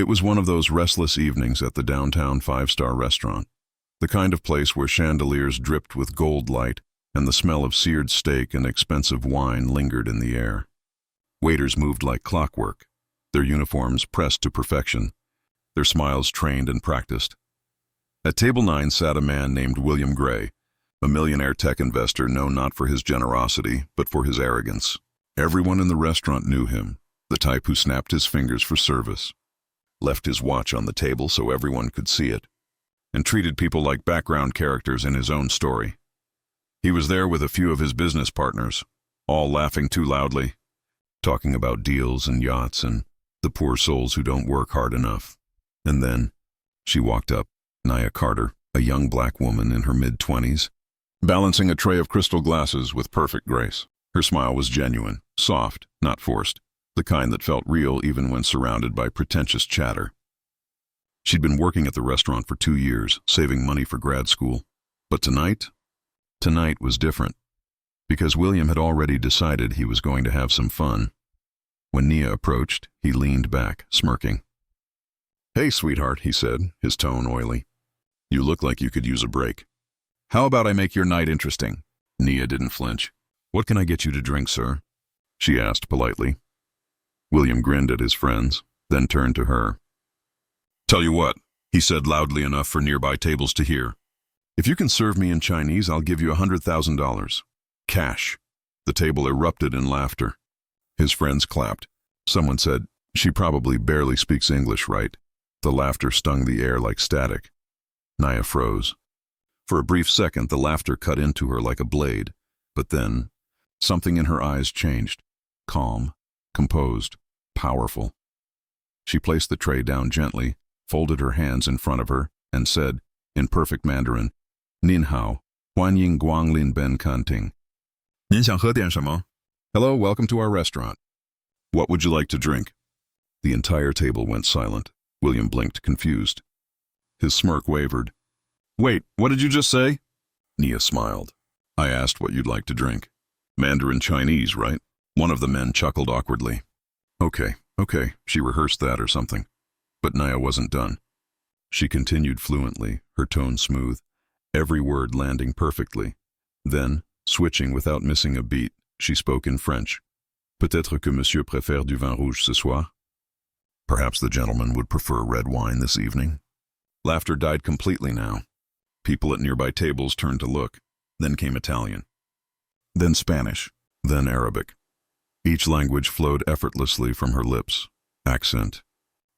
It was one of those restless evenings at the downtown five-star restaurant, the kind of place where chandeliers dripped with gold light and the smell of seared steak and expensive wine lingered in the air. Waiters moved like clockwork, their uniforms pressed to perfection, their smiles trained and practiced. At table 9 sat a man named William Gray, a millionaire tech investor known not for his generosity, but for his arrogance. Everyone in the restaurant knew him, the type who snapped his fingers for service, left his watch on the table so everyone could see it, and treated people like background characters in his own story. He was there with a few of his business partners, all laughing too loudly, talking about deals and yachts and the poor souls who don't work hard enough. And then she walked up, Nia Carter, a young black woman in her mid-20s, balancing a tray of crystal glasses with perfect grace. Her smile was genuine, soft, not forced, the kind that felt real even when surrounded by pretentious chatter. She'd been working at the restaurant for 2 years, saving money for grad school. But tonight was different, because William had already decided he was going to have some fun. When Nia approached, he leaned back, smirking. "Hey, sweetheart," he said, his tone oily. "You look like you could use a break. How about I make your night interesting?" Nia didn't flinch. "What can I get you to drink, sir?" she asked politely. William grinned at his friends, then turned to her. "Tell you what," he said loudly enough for nearby tables to hear. "If you can serve me in Chinese, I'll give you $100,000. Cash." The table erupted in laughter. His friends clapped. Someone said, "She probably barely speaks English, right?" The laughter stung the air like static. Nia froze. For a brief second, the laughter cut into her like a blade, but then something in her eyes changed. Calm, composed, powerful. She placed the tray down gently, folded her hands in front of her, and said, in perfect Mandarin, "Nin hao, huan ying guang lin ben kanting." "您想喝点什么?" "Hello, welcome to our restaurant. What would you like to drink?" The entire table went silent. William blinked, confused. His smirk wavered. "Wait, what did you just say?" Nia smiled. "I asked what you'd like to drink. Mandarin Chinese, right?" One of the men chuckled awkwardly. Okay, she rehearsed that or something. But Nia wasn't done. She continued fluently, her tone smooth, every word landing perfectly. Then, switching without missing a beat, she spoke in French. "Peut-être que monsieur préfère du vin rouge ce soir?" Perhaps the gentleman would prefer red wine this evening. Laughter died completely now. People at nearby tables turned to look. Then came Italian. Then Spanish. Then Arabic. Each language flowed effortlessly from her lips. Accent,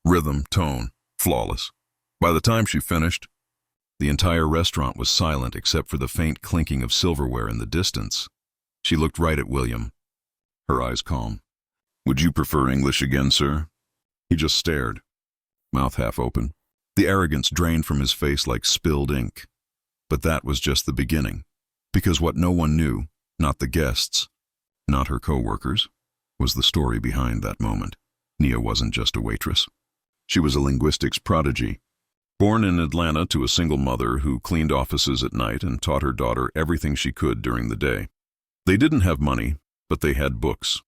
rhythm, tone, flawless. By the time she finished, the entire restaurant was silent except for the faint clinking of silverware in the distance. She looked right at William, her eyes calm. "Would you prefer English again, sir?" He just stared, mouth half open. The arrogance drained from his face like spilled ink. But that was just the beginning, because what no one knew, not the guests, not her co-workers, was the story behind that moment. Nia wasn't just a waitress. She was a linguistics prodigy, born in Atlanta to a single mother who cleaned offices at night and taught her daughter everything she could during the day. They didn't have money, but they had books.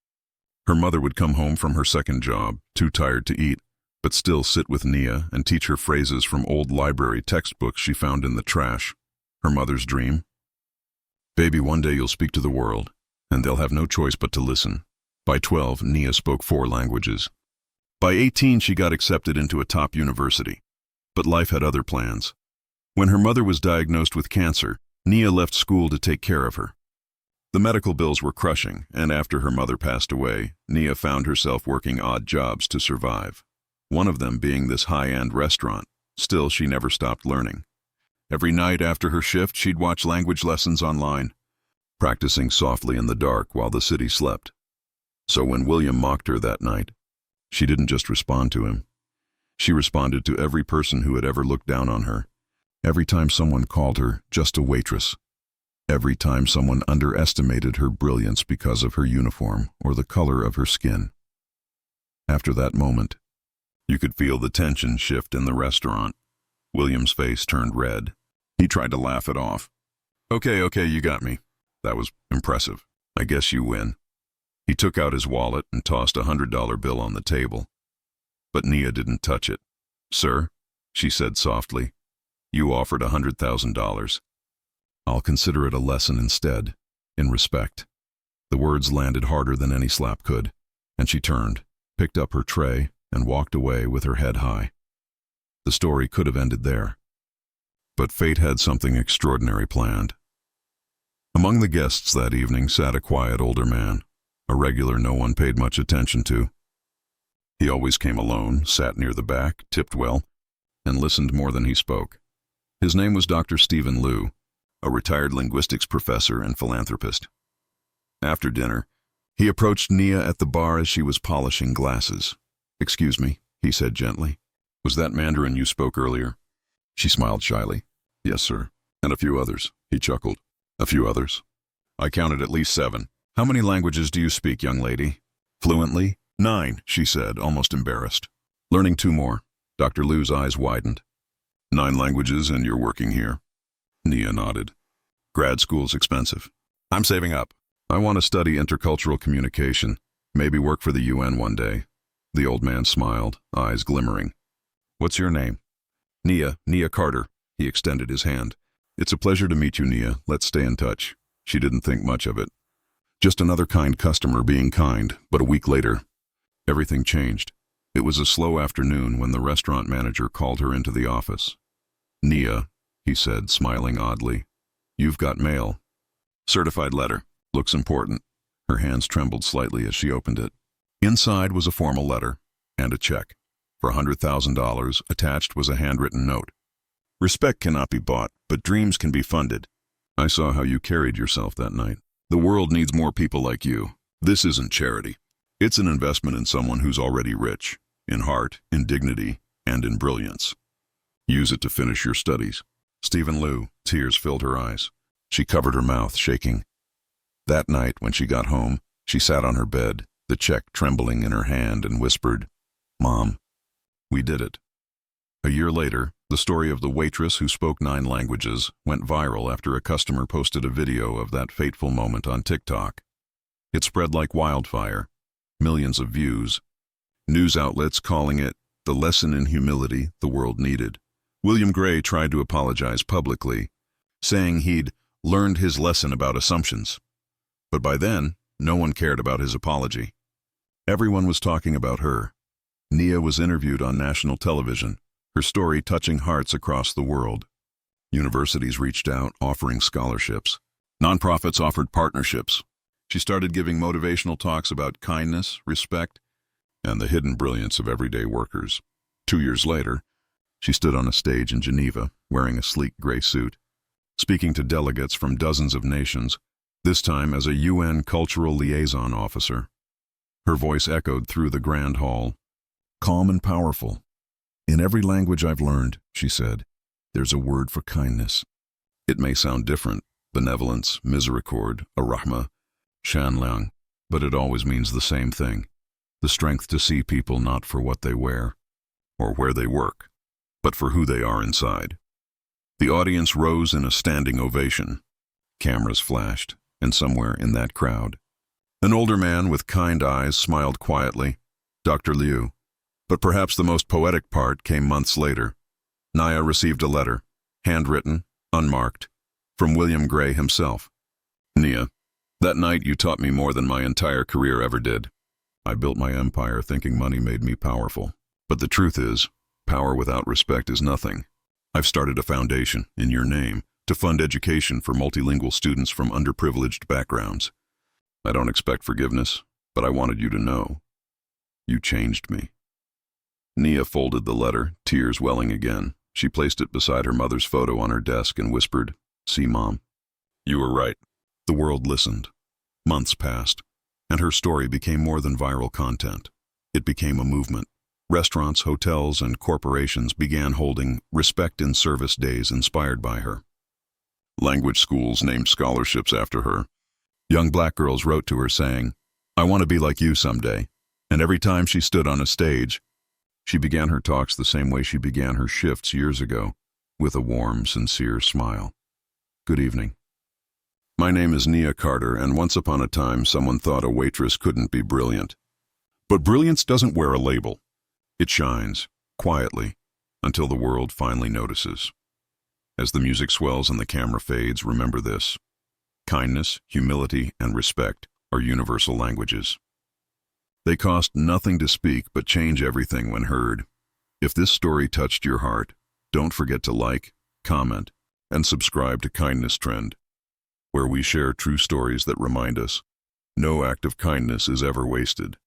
Her mother would come home from her second job, too tired to eat, but still sit with Nia and teach her phrases from old library textbooks she found in the trash. Her mother's dream? "Baby, one day you'll speak to the world, and they'll have no choice but to listen." By 12, Nia spoke 4 languages. By 18, she got accepted into a top university. But life had other plans. When her mother was diagnosed with cancer, Nia left school to take care of her. The medical bills were crushing, and after her mother passed away, Nia found herself working odd jobs to survive. One of them being this high-end restaurant. Still, she never stopped learning. Every night after her shift, she'd watch language lessons online, practicing softly in the dark while the city slept. So when William mocked her that night, she didn't just respond to him. She responded to every person who had ever looked down on her. Every time someone called her just a waitress. Every time someone underestimated her brilliance because of her uniform or the color of her skin. After that moment, you could feel the tension shift in the restaurant. William's face turned red. He tried to laugh it off. Okay, you got me. That was impressive. I guess you win." He took out his wallet and tossed a $100 bill on the table. But Nia didn't touch it. Sir, she said softly, you offered $100,000. I'll consider it a lesson instead, in respect. The words landed harder than any slap could, and she turned, picked up her tray, and walked away with her head high. The story could have ended there. But fate had something extraordinary planned. Among the guests that evening sat a quiet older man, a regular no one paid much attention to. He always came alone, sat near the back, tipped well, and listened more than he spoke. His name was Dr. Stephen Liu, a retired linguistics professor and philanthropist. After dinner, he approached Nia at the bar as she was polishing glasses. "Excuse me," he said gently. "Was that Mandarin you spoke earlier?" She smiled shyly. "Yes, sir. And a few others." He chuckled. "A few others? I counted at least 7. How many languages do you speak, young lady?" "Fluently?" 9, she said, almost embarrassed. "Learning 2 more." Dr. Liu's eyes widened. 9 languages and you're working here? Nia nodded. "Grad school's expensive. I'm saving up. I want to study intercultural communication, maybe work for the UN one day." The old man smiled, eyes glimmering. "What's your name?" Nia Carter." He extended his hand. "It's a pleasure to meet you, Nia. Let's stay in touch." She didn't think much of it. Just another kind customer being kind, but a week later, everything changed. It was a slow afternoon when the restaurant manager called her into the office. "Nia," he said, smiling oddly, "you've got mail." "Certified letter. Looks important." Her hands trembled slightly as she opened it. Inside was a formal letter and a check. For $100,000, attached was a handwritten note. "Respect cannot be bought, but dreams can be funded. I saw how you carried yourself that night. The world needs more people like you. This isn't charity. It's an investment in someone who's already rich, in heart, in dignity, and in brilliance. Use it to finish your studies." Stephen Liu, tears filled her eyes. She covered her mouth, shaking. That night, when she got home, she sat on her bed, the check trembling in her hand, and whispered, "Mom, we did it." A year later, the story of the waitress who spoke 9 languages went viral after a customer posted a video of that fateful moment on TikTok. It spread like wildfire, millions of views, news outlets calling it the lesson in humility the world needed. William Gray tried to apologize publicly, saying he'd learned his lesson about assumptions. But by then, no one cared about his apology. Everyone was talking about her. Nia was interviewed on national television, her story touching hearts across the world. Universities reached out, offering scholarships. Nonprofits offered partnerships. She started giving motivational talks about kindness, respect, and the hidden brilliance of everyday workers. 2 years later, she stood on a stage in Geneva, wearing a sleek gray suit, speaking to delegates from dozens of nations, this time as a UN Cultural Liaison Officer. Her voice echoed through the grand hall. "Calm and powerful. In every language I've learned," she said, "there's a word for kindness. It may sound different, benevolence, misericorde, arahma, shanliang, but it always means the same thing. The strength to see people not for what they wear, or where they work, but for who they are inside." The audience rose in a standing ovation. Cameras flashed, and somewhere in that crowd, an older man with kind eyes smiled quietly, Dr. Liu. But perhaps the most poetic part came months later. Nia received a letter, handwritten, unmarked, from William Gray himself. "Nia, that night you taught me more than my entire career ever did. I built my empire thinking money made me powerful. But the truth is, power without respect is nothing. I've started a foundation, in your name, to fund education for multilingual students from underprivileged backgrounds. I don't expect forgiveness, but I wanted you to know. You changed me." Nia folded the letter, tears welling again. She placed it beside her mother's photo on her desk and whispered, "See, Mom, you were right." The world listened. Months passed, and her story became more than viral content. It became a movement. Restaurants, hotels, and corporations began holding Respect in Service days inspired by her. Language schools named scholarships after her. Young black girls wrote to her saying, "I want to be like you someday." And every time she stood on a stage, she began her talks the same way she began her shifts years ago, with a warm, sincere smile. "Good evening. My name is Nia Carter, and once upon a time someone thought a waitress couldn't be brilliant. But brilliance doesn't wear a label. It shines, quietly, until the world finally notices. As the music swells and the camera fades, remember this: kindness, humility, and respect are universal languages. They cost nothing to speak but change everything when heard. If this story touched your heart, don't forget to like, comment, and subscribe to Kindness Trend, where we share true stories that remind us no act of kindness is ever wasted.